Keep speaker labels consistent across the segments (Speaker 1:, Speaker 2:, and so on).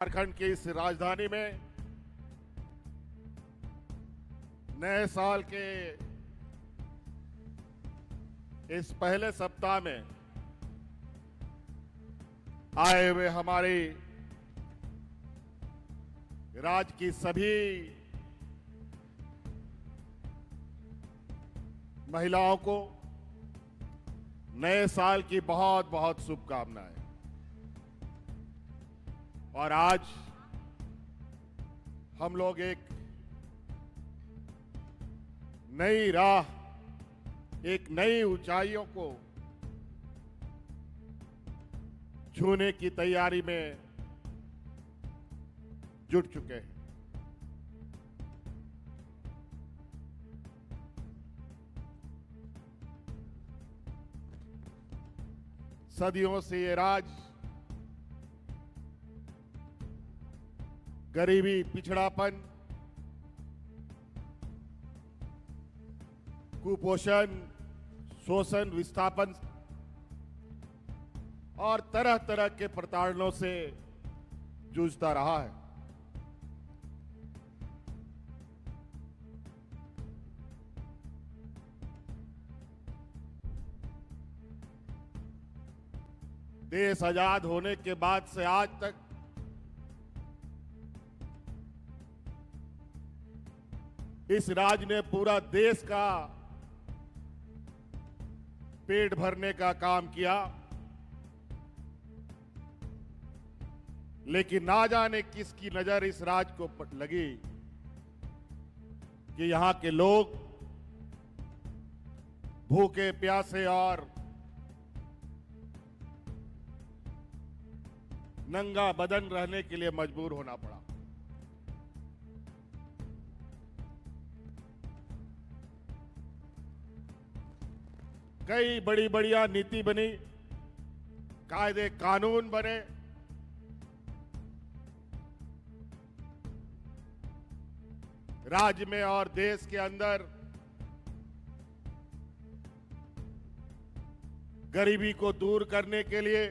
Speaker 1: झारखंड की इस राजधानी में नए साल के इस पहले सप्ताह में आए हुए हमारी राज्य की सभी महिलाओं को नए साल की बहुत बहुत शुभकामनाएं। और आज हम लोग एक नई राह, एक नई ऊंचाइयों को छूने की तैयारी में जुट चुके हैं। सदियों से ये राज्य गरीबी, पिछड़ापन, कुपोषण, शोषण, विस्थापन और तरह तरह के प्रताड़नों से जूझता रहा है। देश आजाद होने के बाद से आज तक इस राज्य ने पूरा देश का पेट भरने का काम किया, लेकिन ना जाने किसकी नजर इस राज्य को लगी कि यहां के लोग भूखे प्यासे और नंगा बदन रहने के लिए मजबूर होना पड़ा। कई बड़ी बढ़िया नीति बनी, कायदे कानून बने, राज्य में और देश के अंदर गरीबी को दूर करने के लिए,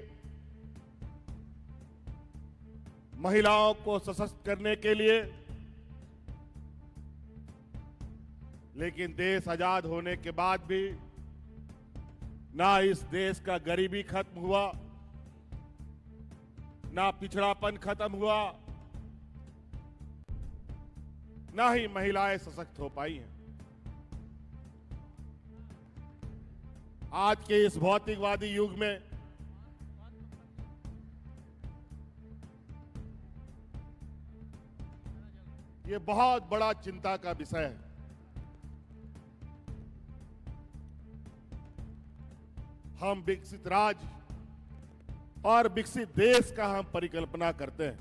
Speaker 1: महिलाओं को सशक्त करने के लिए। लेकिन देश आजाद होने के बाद भी ना इस देश का गरीबी खत्म हुआ, ना पिछड़ापन खत्म हुआ, ना ही महिलाएं सशक्त हो पाई हैं। आज के इस भौतिकवादी युग में ये बहुत बड़ा चिंता का विषय है। हम विकसित राज्य और विकसित देश का हम परिकल्पना करते हैं।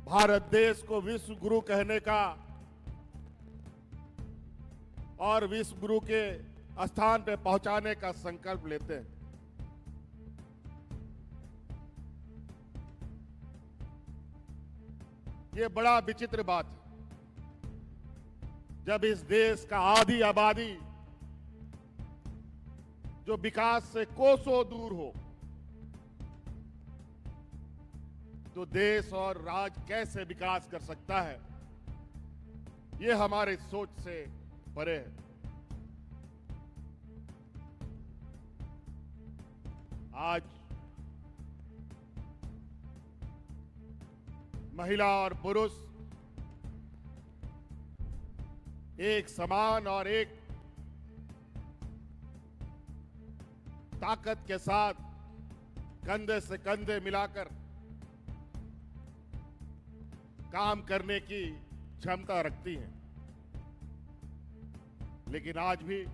Speaker 1: भारत देश को विश्व गुरु कहने का और विश्व गुरु के स्थान पे पहुंचाने का संकल्प लेते हैं। ये बड़ा विचित्र बात है, जब इस देश का आधी आबादी जो विकास से कोसों दूर हो, तो देश और राज्य कैसे विकास कर सकता है, ये हमारे सोच से परे है। आज महिला और पुरुष एक समान और एक ताकत के साथ कंधे से कंधे मिलाकर काम करने की क्षमता रखती हैं। लेकिन आज भी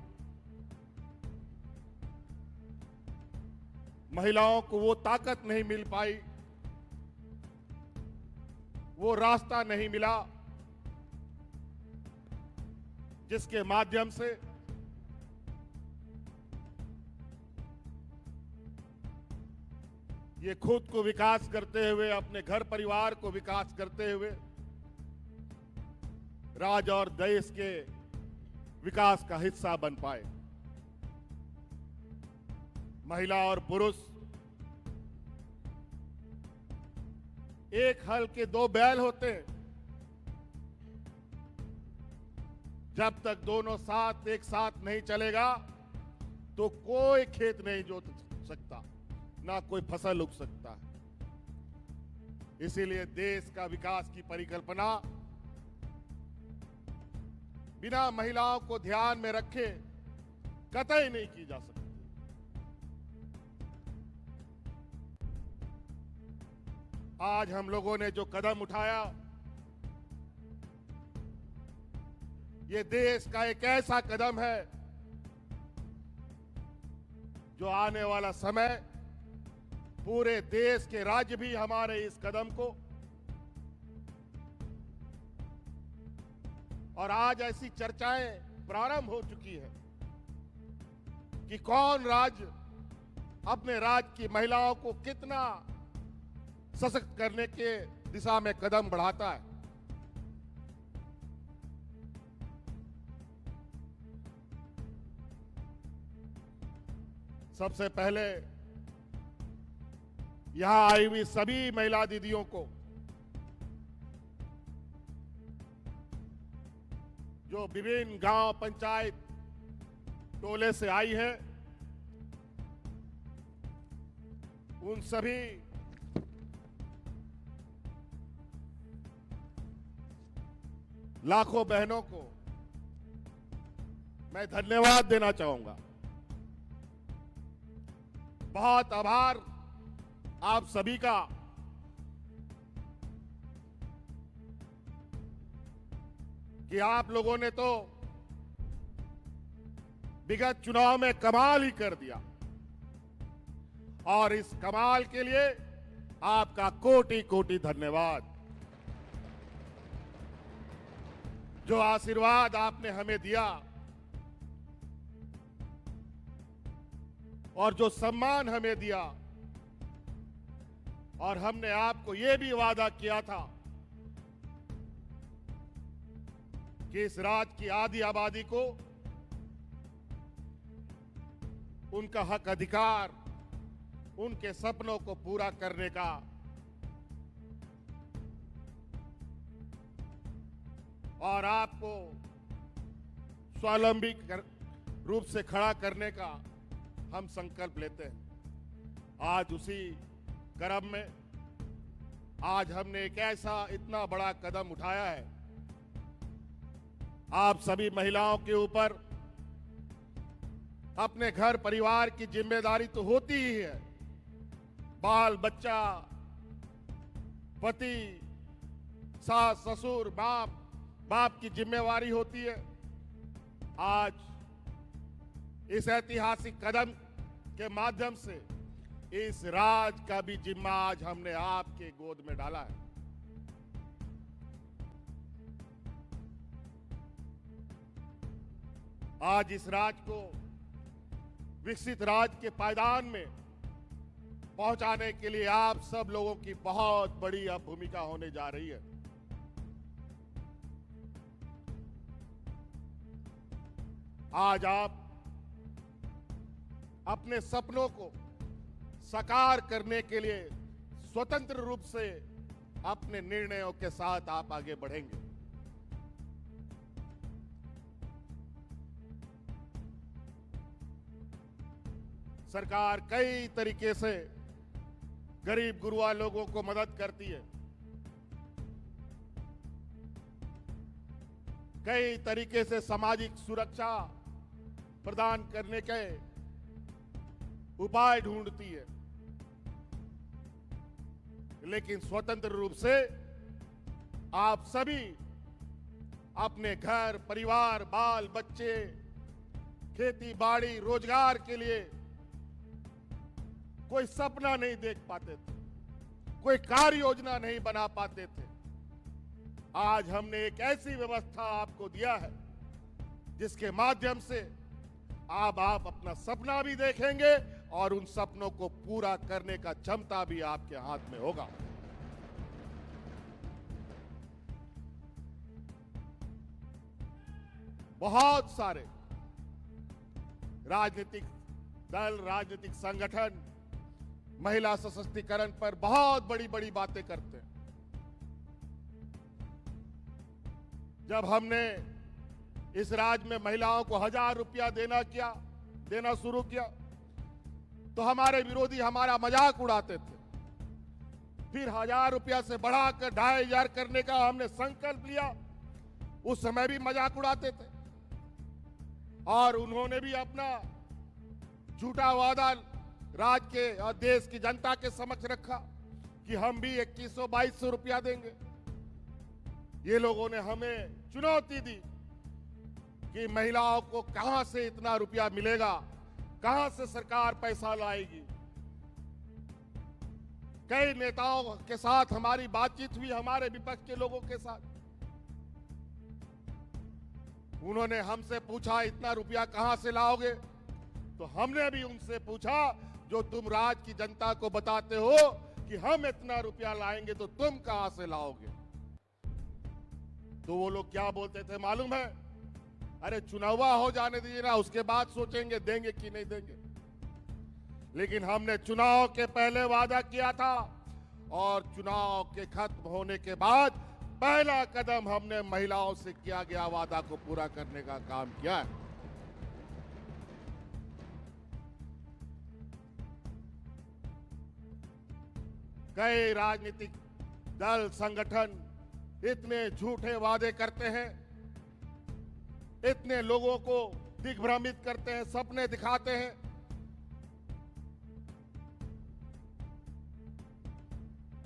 Speaker 1: महिलाओं को वो ताकत नहीं मिल पाई, वो रास्ता नहीं मिला जिसके माध्यम से ये खुद को विकास करते हुए, अपने घर परिवार को विकास करते हुए राज्य और देश के विकास का हिस्सा बन पाए। महिला और पुरुष एक हल के दो बैल होते हैं। जब तक दोनों साथ एक साथ नहीं चलेगा तो कोई खेत नहीं जोत सकता, ना कोई फसल उग सकता है। इसीलिए देश का विकास की परिकल्पना बिना महिलाओं को ध्यान में रखे कतई नहीं की जा सकती। आज हम लोगों ने जो कदम उठाया, ये देश का एक ऐसा कदम है जो आने वाला समय पूरे देश के राज्य भी हमारे इस कदम को, और आज ऐसी चर्चाएं प्रारंभ हो चुकी है कि कौन राज्य अपने राज्य की महिलाओं को कितना सशक्त करने के दिशा में कदम बढ़ाता है। सबसे पहले यहां आई हुई सभी महिला दीदियों को, जो विभिन्न गांव पंचायत टोले से आई है, उन सभी लाखों बहनों को मैं धन्यवाद देना चाहूंगा। बहुत आभार आप सभी का। कि आप लोगों ने तो विगत चुनाव में कमाल ही कर दिया, और इस कमाल के लिए आपका कोटि कोटि धन्यवाद। जो आशीर्वाद आपने हमें दिया और जो सम्मान हमें दिया, और हमने आपको यह भी वादा किया था कि इस राज्य की आधी आबादी को उनका हक अधिकार, उनके सपनों को पूरा करने का और आपको स्वावलंबी रूप से खड़ा करने का हम संकल्प लेते हैं। आज उसी क्रम में आज हमने एक ऐसा इतना बड़ा कदम उठाया है। आप सभी महिलाओं के ऊपर अपने घर परिवार की जिम्मेदारी तो होती ही है। बाल बच्चा, पति, सास ससुर, बाप की जिम्मेवारी होती है। आज इस ऐतिहासिक कदम के माध्यम से इस राज का भी जिम्मा आज हमने आपके गोद में डाला है। आज इस राज को विकसित राज के पायदान में पहुंचाने के लिए आप सब लोगों की बहुत बड़ी अब भूमिका होने जा रही है। आज आप अपने सपनों को साकार करने के लिए स्वतंत्र रूप से अपने निर्णयों के साथ आप आगे बढ़ेंगे। सरकार कई तरीके से गरीब गुरुआ लोगों को मदद करती है, कई तरीके से सामाजिक सुरक्षा प्रदान करने के उपाय ढूंढती है, लेकिन स्वतंत्र रूप से आप सभी अपने घर परिवार, बाल बच्चे, खेती बाड़ी, रोजगार के लिए कोई सपना नहीं देख पाते थे, कोई कार्य योजना नहीं बना पाते थे। आज हमने एक ऐसी व्यवस्था आपको दिया है जिसके माध्यम से आप अपना सपना भी देखेंगे और उन सपनों को पूरा करने का क्षमता भी आपके हाथ में होगा। बहुत सारे राजनीतिक दल, राजनीतिक संगठन महिला सशक्तिकरण पर बहुत बड़ी बड़ी बातें करते हैं। जब हमने इस राज्य में महिलाओं को 1000 रुपया देना शुरू किया तो हमारे विरोधी हमारा मजाक उड़ाते थे। फिर 1000 रुपया से बढ़ाकर 2500 करने का हमने संकल्प लिया, उस समय भी मजाक उड़ाते थे। और उन्होंने भी अपना झूठा वादा राज्य के और देश की जनता के समक्ष रखा कि हम भी 2100-2200 रुपया देंगे। ये लोगों ने हमें चुनौती दी कि महिलाओं को कहां से इतना रुपया मिलेगा, कहां से सरकार पैसा लाएगी। कई नेताओं के साथ हमारी बातचीत हुई, हमारे विपक्ष के लोगों के साथ। उन्होंने हमसे पूछा इतना रुपया कहां से लाओगे, तो हमने भी उनसे पूछा जो तुम राज्य की जनता को बताते हो कि हम इतना रुपया लाएंगे तो तुम कहां से लाओगे। तो वो लोग क्या बोलते थे मालूम है? अरे चुनावा हो जाने दीजिए ना, उसके बाद सोचेंगे देंगे कि नहीं देंगे। लेकिन हमने चुनाव के पहले वादा किया था और चुनाव के खत्म होने के बाद पहला कदम हमने महिलाओं से किया गया वादा को पूरा करने का काम किया है। कई राजनीतिक दल, संगठन इतने झूठे वादे करते हैं, इतने लोगों को दिग्भ्रमित करते हैं, सपने दिखाते हैं।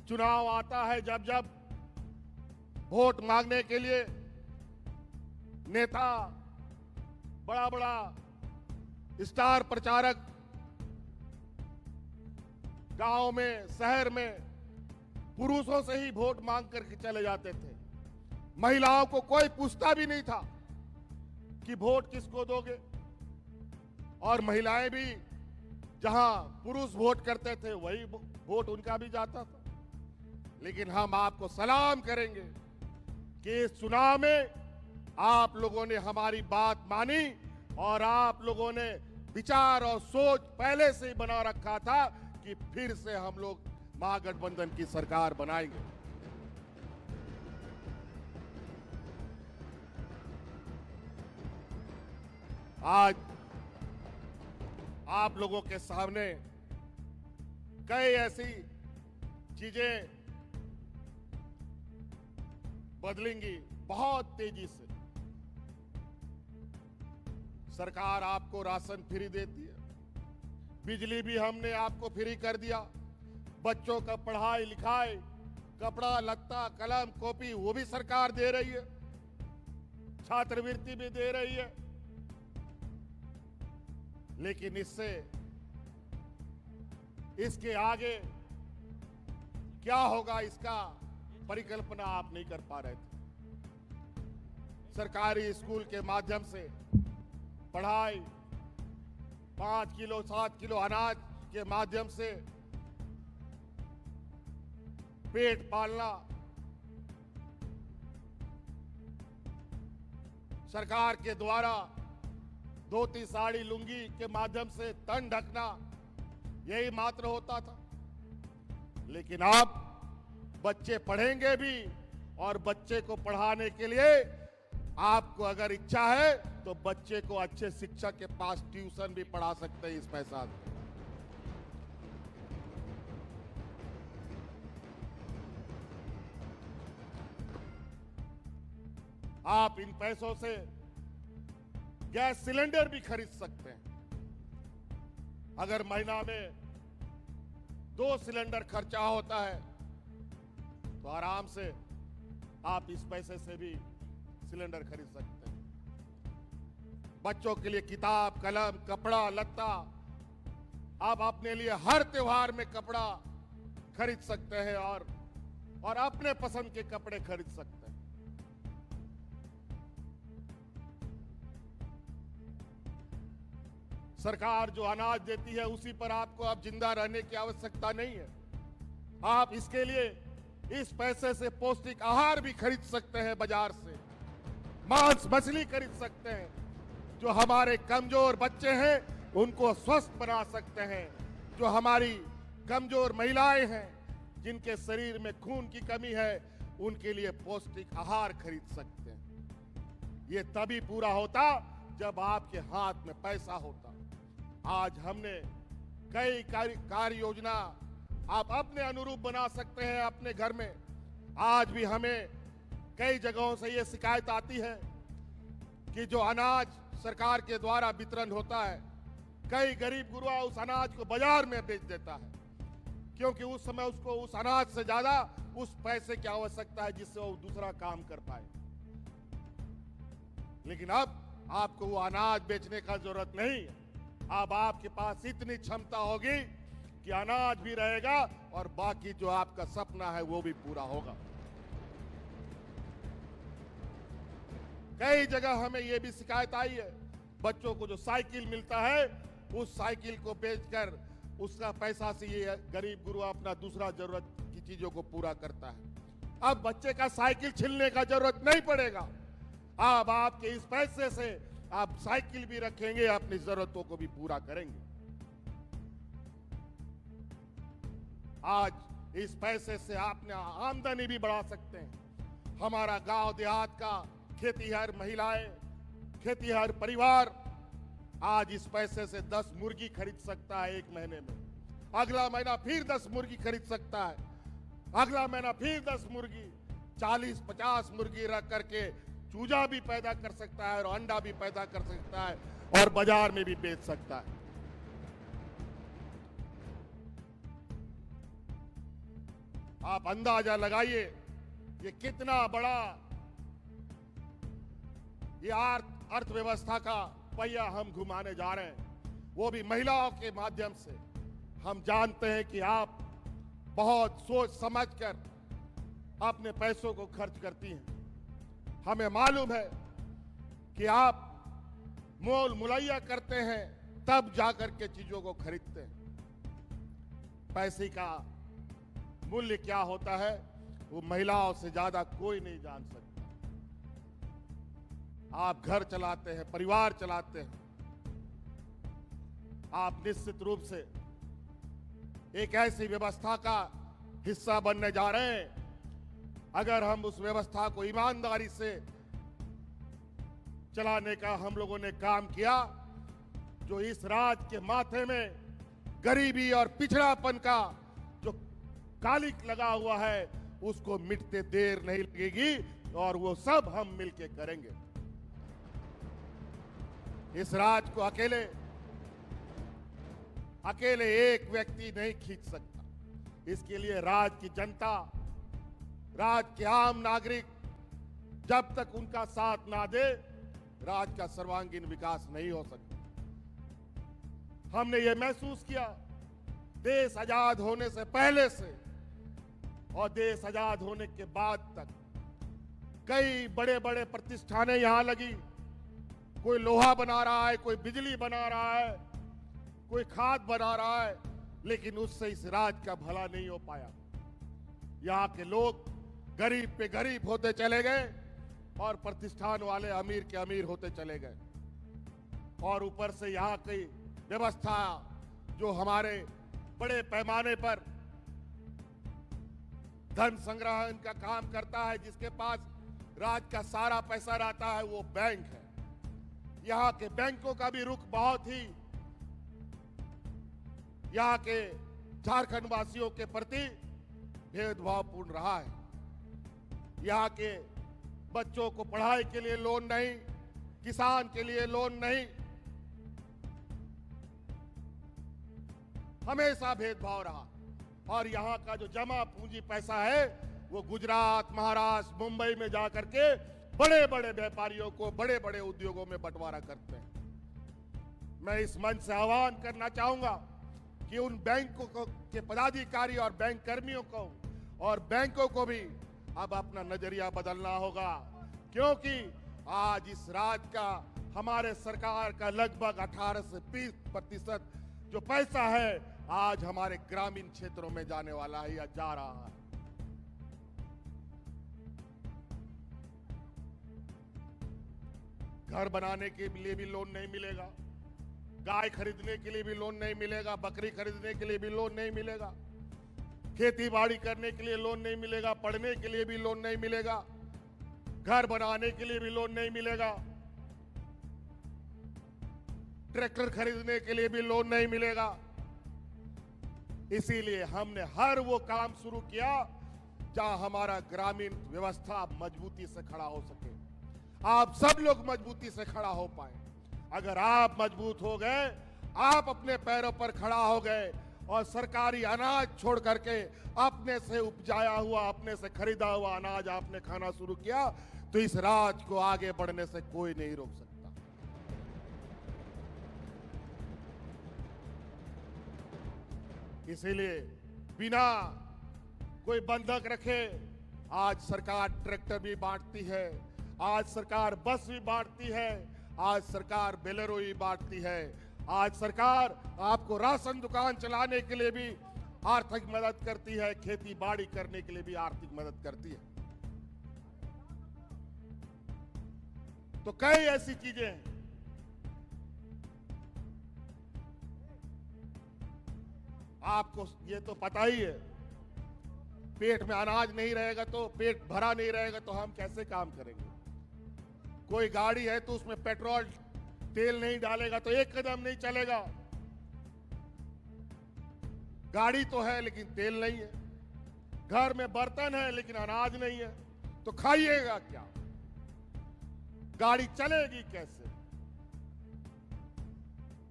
Speaker 1: चुनाव आता है जब जब वोट मांगने के लिए नेता, बड़ा बड़ा स्टार प्रचारक गांव में, शहर में पुरुषों से ही वोट मांग करके चले जाते थे। महिलाओं को कोई पूछता भी नहीं था कि वोट किसको दोगे। और महिलाएं भी जहां पुरुष वोट करते थे वही वोट उनका भी जाता था। लेकिन हम आपको सलाम करेंगे कि इस चुनाव में आप लोगों ने हमारी बात मानी और आप लोगों ने विचार और सोच पहले से ही बना रखा था कि फिर से हम लोग महागठबंधन की सरकार बनाएंगे। आज आप लोगों के सामने कई ऐसी चीजें बदलेंगी बहुत तेजी से। सरकार आपको राशन फ्री देती है, बिजली भी हमने आपको फ्री कर दिया, बच्चों का पढ़ाई लिखाई, कपड़ा लत्ता, कलम कॉपी वो भी सरकार दे रही है, छात्रवृत्ति भी दे रही है। लेकिन इसके आगे क्या होगा इसका परिकल्पना आप नहीं कर पा रहे थे। सरकारी स्कूल के माध्यम से पढ़ाई, 5 किलो 7 किलो अनाज के माध्यम से पेट पालना, सरकार के द्वारा धोती साड़ी लुंगी के माध्यम से तन ढकना, यही मात्र होता था। लेकिन अब बच्चे पढ़ेंगे भी और बच्चे को पढ़ाने के लिए आपको अगर इच्छा है तो बच्चे को अच्छे शिक्षक के पास ट्यूशन भी पढ़ा सकते हैं इस पैसा से। आप इन पैसों से गैस सिलेंडर भी खरीद सकते हैं। अगर महीना में 2 सिलेंडर खर्चा होता है तो आराम से आप इस पैसे से भी सिलेंडर खरीद सकते हैं। बच्चों के लिए किताब, कलम, कपड़ा लत्ता, आप अपने लिए हर त्योहार में कपड़ा खरीद सकते हैं और अपने पसंद के कपड़े खरीद सकते हैं। सरकार जो अनाज देती है उसी पर आपको अब जिंदा रहने की आवश्यकता नहीं है। आप इसके लिए इस पैसे से पौष्टिक आहार भी खरीद सकते हैं, बाजार से मांस मछली खरीद सकते हैं। जो हमारे कमजोर बच्चे हैं उनको स्वस्थ बना सकते हैं। जो हमारी कमजोर महिलाएं हैं, जिनके शरीर में खून की कमी है, उनके लिए पौष्टिक आहार खरीद सकते हैं। ये तभी पूरा होता जब आपके हाथ में पैसा होता। आज हमने कई कार्य योजना आप अपने अनुरूप बना सकते हैं अपने घर में। आज भी हमें कई जगहों से ये शिकायत आती है कि जो अनाज सरकार के द्वारा वितरण होता है, कई गरीब गुरुआ उस अनाज को बाजार में बेच देता है, क्योंकि उस समय उसको उस अनाज से ज्यादा उस पैसे की आवश्यकता है जिससे वो दूसरा काम कर पाए। लेकिन अब आपको वो अनाज बेचने का जरूरत नहीं है। अब आपके पास इतनी क्षमता होगी कि अनाज भी रहेगा और बाकी जो आपका सपना है वो भी पूरा होगा। कई जगह हमें यह भी शिकायत आई है, बच्चों को जो साइकिल मिलता है, उस साइकिल को बेचकर उसका पैसा से ये गरीब गुरुआ अपना दूसरा जरूरत की चीजों को पूरा करता है। अब बच्चे का साइकिल छीनने का जरूरत नहीं पड़ेगा। अब आपके इस पैसे से आप साइकिल भी रखेंगे, अपनी जरूरतों को भी पूरा करेंगे। आज इस पैसे से आपने आमदनी भी बढ़ा सकते हैं। हमारा गांव देहात का खेतीहर महिलाएं, खेतीहर परिवार आज इस पैसे से 10 मुर्गी खरीद सकता है एक महीने में। अगला महीना फिर 10 मुर्गी खरीद सकता है, अगला महीना फिर 10 मुर्गी, 40-50 मुर्गी रख करके चूजा भी पैदा कर सकता है और अंडा भी पैदा कर सकता है और बाजार में भी बेच सकता है। आप अंदाजा लगाइए ये कितना बड़ा ये अर्थव्यवस्था का पहिया हम घुमाने जा रहे हैं, वो भी महिलाओं के माध्यम से। हम जानते हैं कि आप बहुत सोच समझकर अपने पैसों को खर्च करती हैं। हमें मालूम है कि आप मोल मुलैया करते हैं, तब जाकर के चीजों को खरीदते हैं। पैसे का मूल्य क्या होता है वो महिलाओं से ज्यादा कोई नहीं जान सकता। आप घर चलाते हैं, परिवार चलाते हैं, आप निश्चित रूप से एक ऐसी व्यवस्था का हिस्सा बनने जा रहे हैं। अगर हम उस व्यवस्था को ईमानदारी से चलाने का हम लोगों ने काम किया, जो इस राज्य के माथे में गरीबी और पिछड़ापन का जो कालिक लगा हुआ है, उसको मिटते देर नहीं लगेगी और वो सब हम मिलके करेंगे। इस राज्य को अकेले एक व्यक्ति नहीं खींच सकता। इसके लिए राज्य की जनता, राज्य के आम नागरिक जब तक उनका साथ ना दे, राज्य का सर्वांगीण विकास नहीं हो सकता। हमने ये महसूस किया देश आजाद होने से पहले से और देश आजाद होने के बाद तक कई बड़े बड़े प्रतिष्ठानें यहां लगी। कोई लोहा बना रहा है, कोई बिजली बना रहा है, कोई खाद बना रहा है, लेकिन उससे इस राज्य का भला नहीं हो पाया। यहाँ के लोग गरीब पे गरीब होते चले गए और प्रतिष्ठान वाले अमीर के अमीर होते चले गए। और ऊपर से यहाँ की व्यवस्था जो हमारे बड़े पैमाने पर धन संग्रहण का काम करता है, जिसके पास राज्य का सारा पैसा रहता है, वो बैंक है। यहाँ के बैंकों का भी रुख बहुत ही यहाँ के झारखंड वासियों के प्रति भेदभावपूर्ण रहा है। यहाँ के बच्चों को पढ़ाई के लिए लोन नहीं, किसान के लिए लोन नहीं, हमेशा भेदभाव रहा। और यहाँ का जो जमा पूंजी पैसा है वो गुजरात, महाराष्ट्र, मुंबई में जाकर के बड़े बड़े व्यापारियों को बड़े बड़े उद्योगों में बंटवारा करते हैं। मैं इस मंच से आह्वान करना चाहूंगा कि उन बैंकों के पदाधिकारी और बैंक कर्मियों को और बैंकों को भी अब अपना नजरिया बदलना होगा, क्योंकि आज इस राज्य का, हमारे सरकार का लगभग 18 से 20% जो पैसा है आज हमारे ग्रामीण क्षेत्रों में जाने वाला है या जा रहा है। घर बनाने के लिए भी लोन नहीं मिलेगा, गाय खरीदने के लिए भी लोन नहीं मिलेगा, बकरी खरीदने के लिए भी लोन नहीं मिलेगा, खेती बाड़ी करने के लिए लोन नहीं मिलेगा, पढ़ने के लिए भी लोन नहीं मिलेगा, घर बनाने के लिए भी लोन नहीं मिलेगा, ट्रैक्टर खरीदने के लिए भी लोन नहीं मिलेगा। इसीलिए हमने हर वो काम शुरू किया जहां हमारा ग्रामीण व्यवस्था मजबूती से खड़ा हो सके, आप सब लोग मजबूती से खड़ा हो पाए। अगर आप मजबूत हो गए, आप अपने पैरों पर खड़ा हो गए और सरकारी अनाज छोड़ करके अपने से उपजाया हुआ, अपने से खरीदा हुआ अनाज आपने खाना शुरू किया, तो इस राज्य को आगे बढ़ने से कोई नहीं रोक सकता। इसीलिए बिना कोई बंधक रखे आज सरकार ट्रैक्टर भी बांटती है, आज सरकार बस भी बांटती है, आज सरकार बोलेरो भी बांटती है, आज सरकार आपको राशन दुकान चलाने के लिए भी आर्थिक मदद करती है, खेती बाड़ी करने के लिए भी आर्थिक मदद करती है। तो कई ऐसी चीजें हैं। आपको ये तो पता ही है, पेट में अनाज नहीं रहेगा तो, पेट भरा नहीं रहेगा तो हम कैसे काम करेंगे। कोई गाड़ी है तो उसमें पेट्रोल तेल नहीं डालेगा तो एक कदम नहीं चलेगा। गाड़ी तो है लेकिन तेल नहीं है, घर में बर्तन है लेकिन अनाज नहीं है, तो खाइएगा क्या, गाड़ी चलेगी कैसे।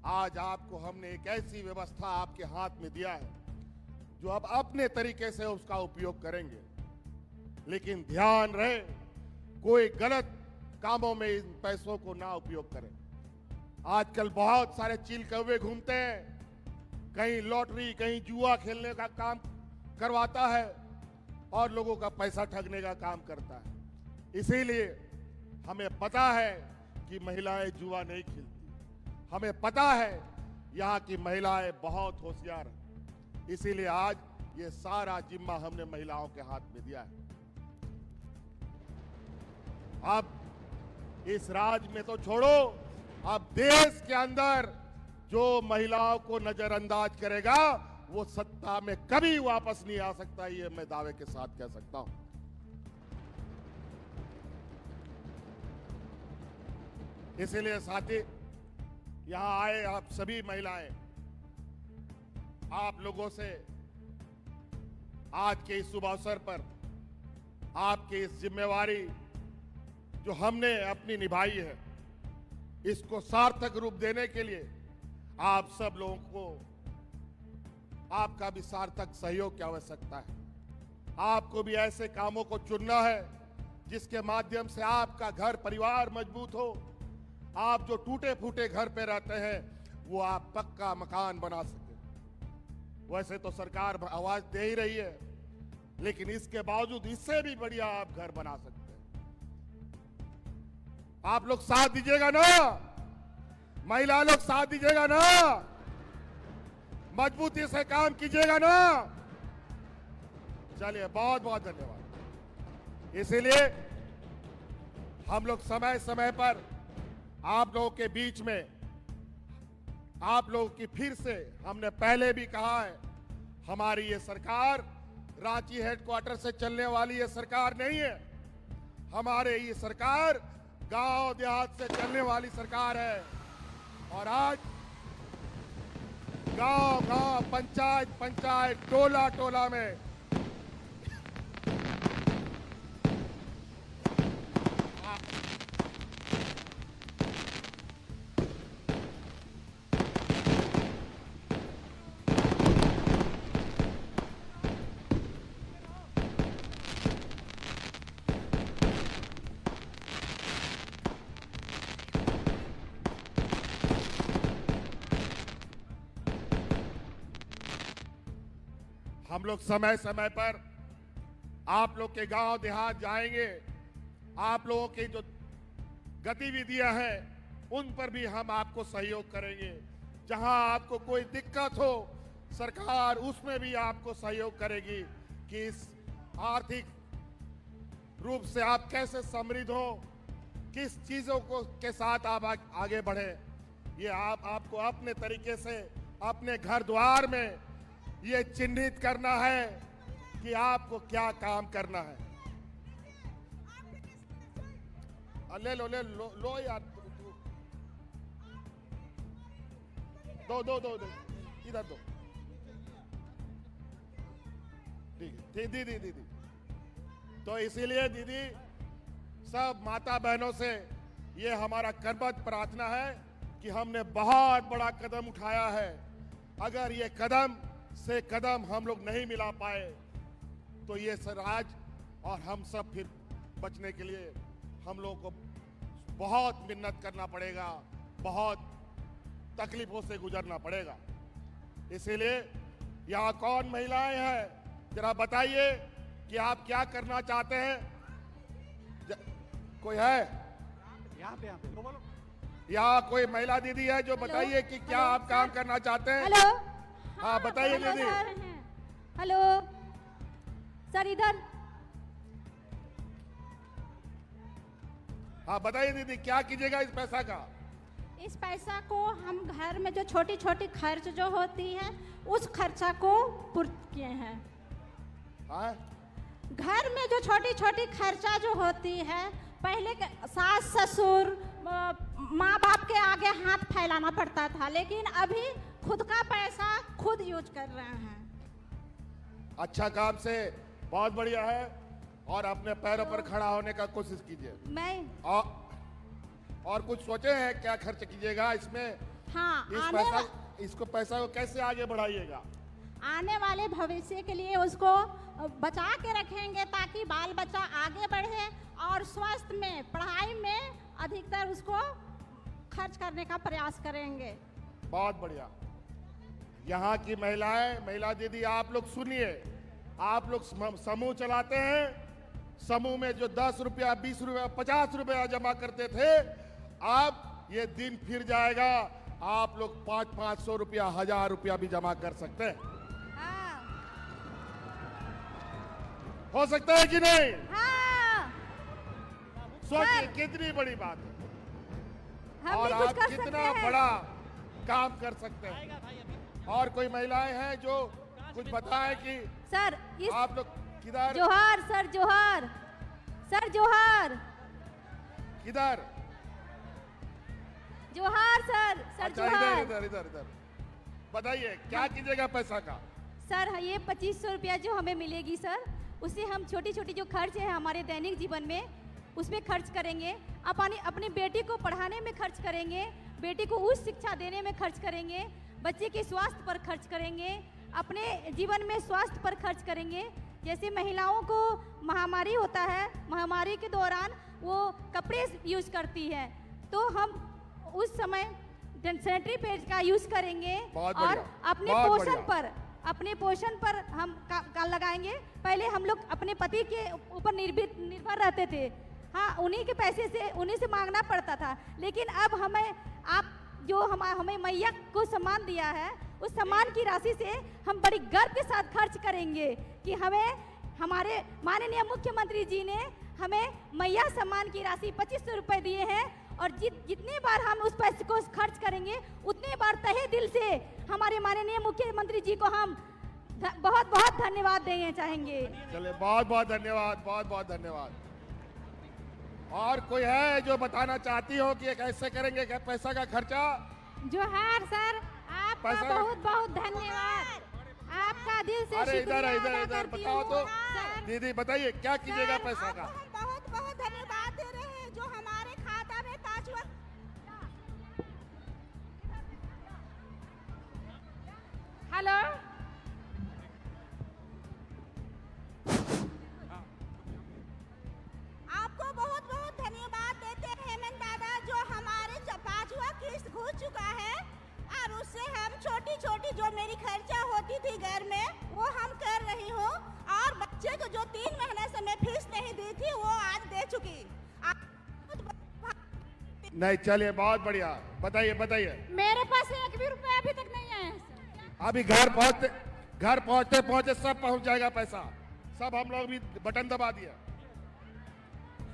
Speaker 1: आज आपको हमने एक ऐसी व्यवस्था आपके हाथ में दिया है जो अब अपने तरीके से उसका उपयोग करेंगे, लेकिन ध्यान रहे कोई गलत कामों में इन पैसों को ना उपयोग करें। आजकल बहुत सारे चील कौवे घूमते हैं, कहीं लॉटरी कहीं जुआ खेलने का काम करवाता है और लोगों का पैसा ठगने का काम करता है। इसीलिए हमें पता है कि महिलाएं जुआ नहीं खेलती, हमें पता है यहाँ की महिलाएं बहुत होशियार हैं। इसीलिए आज ये सारा जिम्मा हमने महिलाओं के हाथ में दिया है। अब इस राज्य में तो छोड़ो, अब देश के अंदर जो महिलाओं को नजरअंदाज करेगा वो सत्ता में कभी वापस नहीं आ सकता, ये मैं दावे के साथ कह सकता हूं। इसीलिए साथी, यहां आए आप सभी महिलाएं, आप लोगों से आज के इस शुभ अवसर पर आपकी इस जिम्मेवारी जो हमने अपनी निभाई है, इसको सार्थक रूप देने के लिए आप सब लोगों को आपका भी सार्थक सहयोग की आवश्यकता है। आपको भी ऐसे कामों को चुनना है जिसके माध्यम से आपका घर परिवार मजबूत हो, आप जो टूटे फूटे घर पे रहते हैं वो आप पक्का मकान बना सके। वैसे तो सरकार आवाज दे ही रही है, लेकिन इसके बावजूद इससे भी बढ़िया आप घर बना सकते हैं। आप लोग साथ दीजिएगा ना, महिला लोग साथ दीजिएगा ना, मजबूती से काम कीजिएगा ना। चलिए, बहुत बहुत धन्यवाद। इसीलिए हम लोग समय समय पर आप लोगों के बीच में, आप लोगों की फिर से, हमने पहले भी कहा है, हमारी ये सरकार रांची हेडक्वार्टर से चलने वाली ये सरकार नहीं है। हमारे ये सरकार गांव देहात से चलने वाली सरकार है। और आज गांव गांव, पंचायत पंचायत, टोला टोला में हम लोग समय समय पर आप लोग के गांव देहात जाएंगे, आप लोगों की जो गतिविधियां हैं उन पर भी हम आपको सहयोग करेंगे। जहां आपको कोई दिक्कत हो, सरकार उसमें भी आपको सहयोग करेगी कि इस आर्थिक रूप से आप कैसे समृद्ध हो, किस चीजों को के साथ आप आगे बढ़े। ये आपको अपने तरीके से अपने घर द्वार में ये चिन्हित करना है कि आपको क्या काम करना है। ले लो लो यार, दो इधर दो। दीदी तो इसीलिए दीदी सब माता बहनों से ये हमारा करबद्ध प्रार्थना है कि हमने बहुत बड़ा कदम उठाया है। अगर ये कदम से कदम हम लोग नहीं मिला पाए तो ये राज और हम सब फिर बचने के लिए हम लोगों को बहुत मेहनत करना पड़ेगा, बहुत तकलीफों से गुजरना पड़ेगा। इसीलिए यहाँ कौन महिलाएं हैं, जरा बताइए कि आप क्या करना चाहते हैं। कोई है
Speaker 2: यहाँ पे बोलो।
Speaker 1: यहाँ कोई महिला दीदी है जो बताइए कि क्या आप काम करना चाहते हैं।
Speaker 3: हेलो,
Speaker 1: हाँ बताइए दीदी।
Speaker 3: हेलो सर, इधर।
Speaker 1: हाँ बताइए दीदी, क्या कीजिएगा इस पैसा का।
Speaker 3: इस पैसा को हम घर में जो छोटी छोटी खर्च जो होती है उस खर्चा को पूर्त किए हैं।
Speaker 1: हाँ?
Speaker 3: घर में जो छोटी छोटी खर्चा जो होती है, पहले सास ससुर माँ बाप के आगे हाथ फैलाना पड़ता था, लेकिन अभी खुद का पैसा खुद यूज कर रहे हैं।
Speaker 1: अच्छा काम से बहुत बढ़िया है, और अपने पैरों पर खड़ा होने का कोशिश कीजिए।
Speaker 3: मैं
Speaker 1: और कुछ सोचे हैं क्या खर्च कीजिएगा इसमें।
Speaker 3: हाँ,
Speaker 1: इसको पैसा को कैसे आगे बढ़ाइएगा।
Speaker 3: आने वाले भविष्य के लिए उसको बचा के रखेंगे ताकि बाल बच्चा आगे बढ़े और स्वास्थ्य में, पढ़ाई में अधिकतर उसको खर्च करने का प्रयास करेंगे।
Speaker 1: बहुत बढ़िया। यहाँ की महिला दीदी आप लोग सुनिए, आप लोग समूह चलाते हैं, समूह में जो 10 रुपया 20 रुपया 50 रुपया जमा करते थे, अब ये दिन फिर जाएगा, आप लोग 500 रुपया 1000 रुपया भी जमा कर सकते हैं।
Speaker 3: हाँ।
Speaker 1: हो सकता है कि नहीं।
Speaker 3: हाँ।
Speaker 1: सोचिए कितनी बड़ी बात है, और आप कितना बड़ा काम कर सकते हैं। और कोई महिलाएं हैं जो कुछ बताएं कि
Speaker 3: सर
Speaker 1: आप लोग किधर।
Speaker 3: जोहार सर, जोहार सर, जोहार
Speaker 1: किधर।
Speaker 3: जोहार सर, जोहार।
Speaker 1: इधर बताइए क्या कीजिएगा पैसा का।
Speaker 3: सर ये 2500 रुपया जो हमें मिलेगी सर, उससे हम छोटी छोटी जो खर्च है हमारे दैनिक जीवन में उसमें खर्च करेंगे। अपनी बेटी को पढ़ाने में खर्च करेंगे, बेटी को उच्च शिक्षा देने में खर्च करेंगे, बच्चे के स्वास्थ्य पर खर्च करेंगे, अपने जीवन में स्वास्थ्य पर खर्च करेंगे। जैसे महिलाओं को महामारी होता है, महामारी के दौरान वो कपड़े यूज करती है, तो हम उस समय सैनिटरी पैड का यूज करेंगे और अपने पोषण पर हम का लगाएंगे। पहले हम लोग अपने पति के ऊपर निर्भर रहते थे, हाँ, उन्हीं के पैसे से उन्हीं से मांगना पड़ता था, लेकिन अब आप जो हमें मैया को सम्मान दिया है, उस सम्मान की राशि से हम बड़ी गर्व के साथ खर्च करेंगे कि हमें हमारे माननीय मुख्यमंत्री जी ने हमें मैया सम्मान की राशि 2500 रुपये दिए हैं, और जितने बार हम उस पैसे को खर्च करेंगे उतने बार तहे दिल से हमारे माननीय मुख्यमंत्री जी को हम बहुत बहुत धन्यवाद देना चाहेंगे।
Speaker 1: चलिए बहुत बहुत धन्यवाद, बहुत बहुत धन्यवाद। और कोई है जो बताना चाहती हो कि कैसे करेंगे क्या पैसा का खर्चा।
Speaker 3: जोहार सर, आपका बहुत बहुत धन्यवाद, आपका दिल से
Speaker 1: अरे
Speaker 3: शुक्रिया
Speaker 1: इधर बताओ तो दीदी, बताइए क्या कीजिएगा पैसा का।
Speaker 4: हम बहुत बहुत धन्यवाद दे रहे हैं जो हमारे खाता में 5 वक्त।
Speaker 3: हेलो,
Speaker 4: आपको बहुत बहुत धन्यवाद देते हैं हेमंत दादा, जो हमारे 5वां किस्त घुस चुका है, और उससे हम छोटी छोटी जो मेरी खर्चा होती थी घर में वो हम कर रही हूँ, और बच्चे को जो 3 महीने से मैं फीस नहीं दी थी वो आज दे चुकी।
Speaker 1: नहीं चलिए बहुत बढ़िया, बताइए।
Speaker 3: मेरे पास 1 भी रुपया अभी तक नहीं आया है।
Speaker 1: अभी घर पहुंचते सब पहुंच जाएगा पैसा, सब हम लोग भी बटन दबा दिया।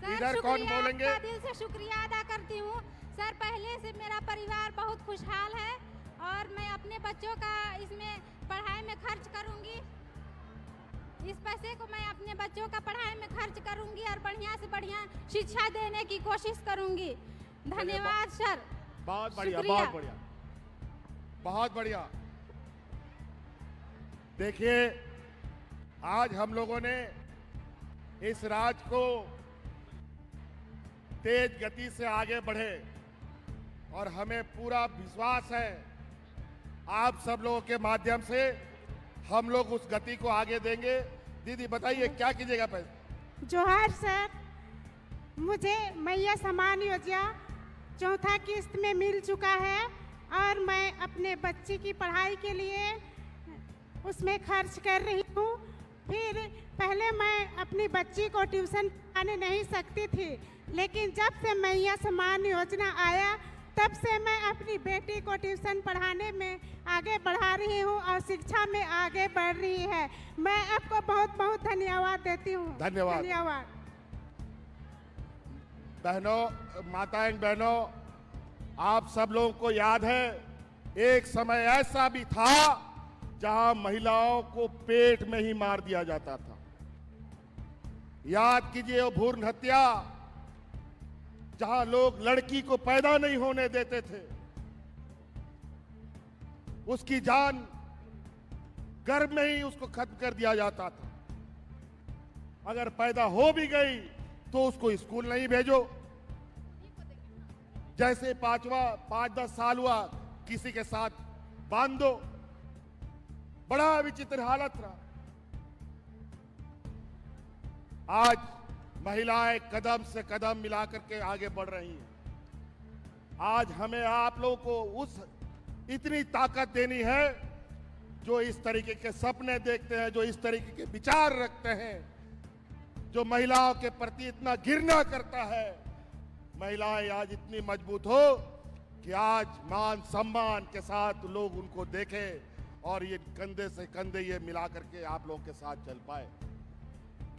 Speaker 1: इधर कौन बोलेंगे।
Speaker 3: दिल से शुक्रिया अदा करती हूँ
Speaker 5: सर पहले से मेरा परिवार बहुत खुशहाल है और मैं अपने बच्चों का इसमें पढ़ाई में खर्च करूंगी। इस पैसे को मैं अपने बच्चों का पढ़ाई में खर्च करूंगी और बढ़िया से बढ़िया शिक्षा देने की कोशिश करूंगी। धन्यवाद सर।
Speaker 1: बहुत बढ़िया,
Speaker 5: शुक्रिया।
Speaker 1: बहुत बढ़िया, बहुत बढ़िया। देखिए, आज हम लोगों ने इस राज्य को तेज गति से आगे बढ़े और हमें पूरा विश्वास है आप सब लोगों के माध्यम से हम लोग उस गति को आगे देंगे। दीदी बताइए क्या कीजिएगा पैसे?
Speaker 6: जोहार सर, मुझे मैया सम्मान योजना चौथा किस्त में मिल चुका है और मैं अपने बच्चे की पढ़ाई के लिए उसमें खर्च कर रही हूँ। फिर पहले मैं अपनी बच्ची को ट्यूशन पढ़ाने नहीं सकती थी, लेकिन जब से मैया सम्मान योजना आया तब से मैं अपनी बेटी को ट्यूशन पढ़ाने में आगे बढ़ा रही हूँ और शिक्षा में आगे बढ़ रही है। मैं आपको बहुत बहुत धन्यवाद देती हूँ।
Speaker 1: धन्यवाद।
Speaker 6: धन्यवाद।
Speaker 1: बहनों, माताएं बहनों, आप सब लोगों को याद है एक समय ऐसा भी था जहां महिलाओं को पेट में ही मार दिया जाता था। याद कीजिए वो भ्रूण हत्या, जहां लोग लड़की को पैदा नहीं होने देते थे, उसकी जान गर्भ में ही उसको खत्म कर दिया जाता था। अगर पैदा हो भी गई तो उसको स्कूल नहीं भेजो, जैसे 5-10 साल हुआ किसी के साथ बांध दो। बड़ा विचित्र हालत रहा। आज महिलाएं कदम से कदम मिलाकर के आगे बढ़ रही हैं। आज हमें आप लोगों को उस इतनी ताकत देनी है जो इस तरीके के सपने देखते हैं, जो इस तरीके के विचार रखते हैं, जो महिलाओं के प्रति इतना घृणा करता है। महिलाएं आज इतनी मजबूत हो कि आज मान सम्मान के साथ लोग उनको देखें और ये कंधे से कंधे ये मिला करके आप लोगों के साथ चल पाए।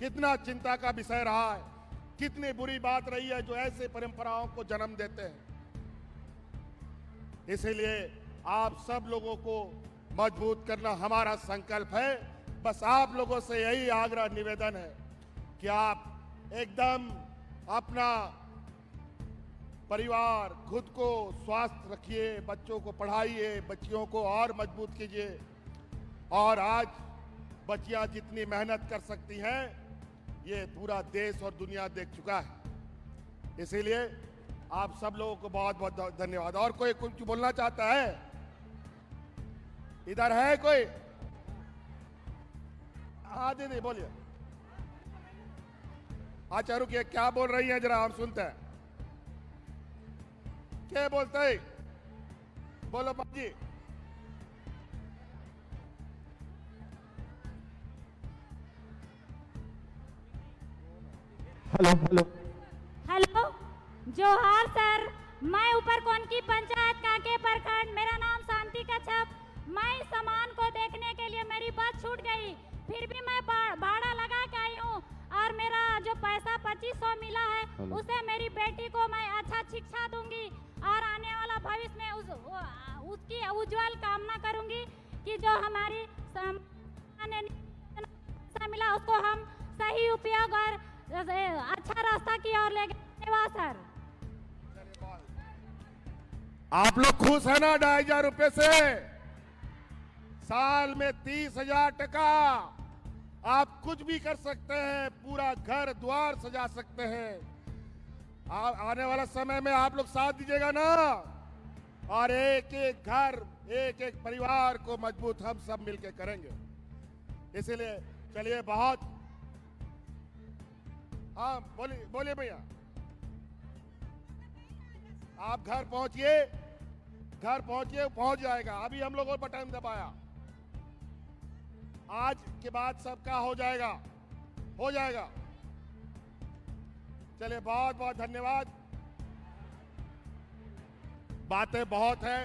Speaker 1: कितना चिंता का विषय रहा है, कितनी बुरी बात रही है जो ऐसे परंपराओं को जन्म देते हैं। इसीलिए आप सब लोगों को मजबूत करना हमारा संकल्प है। बस आप लोगों से यही आग्रह निवेदन है कि आप एकदम अपना परिवार, खुद को स्वस्थ रखिए, बच्चों को पढ़ाइए, बच्चियों को और मजबूत कीजिए। और आज बच्चियां जितनी मेहनत कर सकती हैं ये पूरा देश और दुनिया देख चुका है। इसीलिए आप सब लोगों को बहुत बहुत धन्यवाद। और कोई कुछ बोलना चाहता है? इधर है कोई? हाँ दीदी बोलिए। अच्छा रुकिए, क्या बोल रही हैं जरा हम सुनते हैं। क्या बोलते हैं? बोलो बाजी।
Speaker 2: हेलो हेलो
Speaker 7: हेलो, जोहार सर। मैं ऊपरकोन की पंचायत कांके प्रखंड, मेरा नाम शांति कच्छप। मैं इस सामान को देखने के लिए मेरी बस छूट गई, फिर भी मैं भाड़ा लगा के आई हूँ और मेरा जो पैसा 2500 मिला है उसे मेरी बेटी को मैं अच्छा शिक्षा दूंगी और आने वाला भविष्य में उसकी उज्जवल कामना करूंगी कि जो हमारी मिला उसको हम सही उपयोग और अच्छा रास्ता की ओर ले गए। धन्यवाद सर।
Speaker 1: आप लोग खुश है ना 2,500 रुपए से? साल में 30,000 टका आप कुछ भी कर सकते हैं, पूरा घर द्वार सजा सकते हैं। आने वाला समय में आप लोग साथ दीजिएगा ना, और एक एक घर, एक एक परिवार को मजबूत हम सब मिलकर करेंगे। इसलिए चलिए, बहुत हाँ बोलिए बोलिए भैया। आप घर पहुंचिए, घर पहुंचिए, पहुंच जाएगा। अभी हम लोगों ने बटन दबाया, आज के बाद सबका हो जाएगा, हो जाएगा। चलिए, बहुत बहुत धन्यवाद। बातें बहुत है,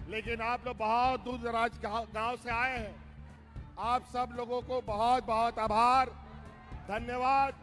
Speaker 1: लेकिन आप लोग बहुत दूर दराज गांव से आए हैं। आप सब लोगों को बहुत बहुत आभार, धन्यवाद।